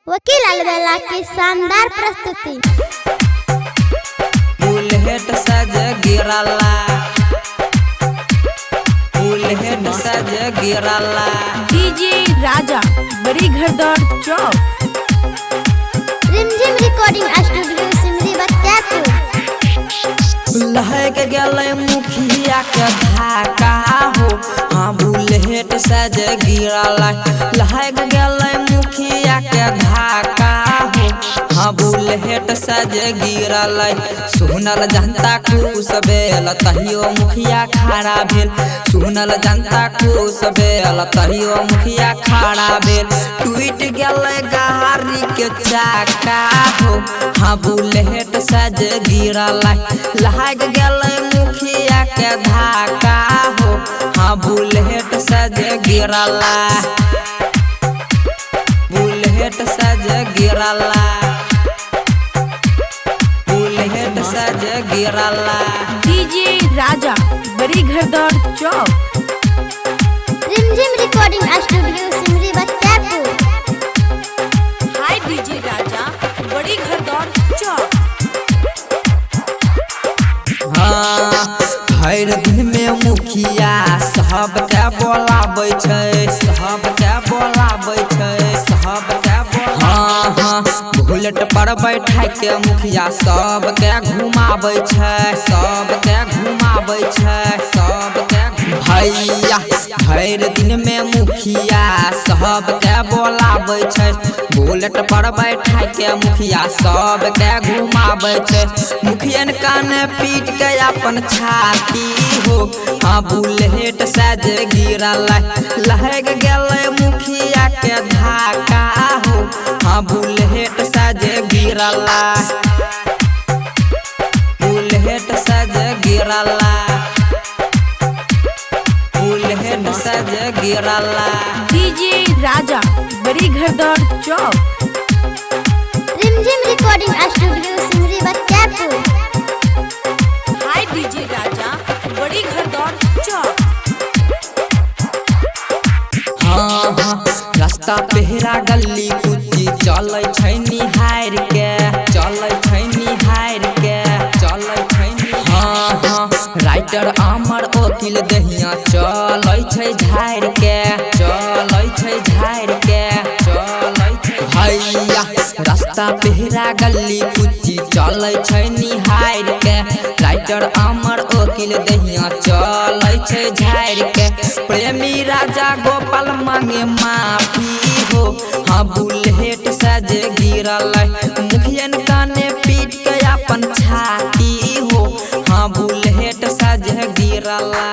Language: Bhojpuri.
वकील अलबेला की शानदार प्रस्तुति। बुलेट सज गिरला, बुलेट सज गिरला। डीजे राजा बड़ी घरदौर चौक। रिमझिम रिकॉर्डिंग स्टूडियो सिमरी बख्तियारपुर। लहक गले मुखिया के धाका हो, हाँ बुलेट सज गिरला। लहक गले मुखिया के धाका हो, हाँ बुलेट सज गिरला। सुनल जनता खुश भेल तहियो मुखिया खड़ा भेल। सुनल जनता खुश भेल तहियो मुखिया खड़ा भेल। टूट गले गाड़ी के चाका हो, हाँ बुलेट सज गिरला। लहक गले मुखिया के धाका हो, हाँ बुलेट सज गिरला। बुलेट सज गिरला, बुलेट सज गिरला। डीजे राजा बड़ी घरदौर चौक। रिमझिम रिकॉर्डिंग स्टूडियो सिमरी बख्तियारपुर। हाय डीजे राजा बड़ी घरदौर चौक। हाँ हर दिन में मुखिया सबके बोलाबै छै, सबके बोलाबै छै, सबके हाँ हाँ बुलेट पर बैठा के मुखिया सबके घुमाबै छै, सबके घुमाबै छै, सबके भैया भर दिन में मुखिया सबके बोलाबै छै। बुलेट पर बैठा के मुखिया सबके घुमाबै छै। मुखियन कान पीट के अपन छाती हो, हाँ बुलेट सज गिरला। लहक गले मुखिया के धाका हो, हाँ बुलेट सज गिरला। बुलेट सज गिरला, बुलेट सज गिरला। डीजे राजा बड़ी घरदौर चौक। रिमझिम रिकॉर्डिंग स्टूडियो सिमरी बख्तियारपुर। हाय डीजे राजा बड़ी घरदौर चौक। हाँ हाँ रास्ता पेहरा गली कुची चलै छै निहार के, चलै छै निहार के, चलै छै। हाँ हाँ राइटर अमर वकील दहिया चलै छै झाड़ के, चलै छै झाड़ के, चलै छै। भैया रास्ता पेहरा गली कुची चलै छै निहार के। राइटर अमर वकील दहिया चलै छै झाड़ के। प्रेमी राजा गोपाल मांगे माफी हो, हाँ बुलेट सज गिरला। मुखियन काने पीट के अपन छाती हो, हाँ बुलेट सज गिरला।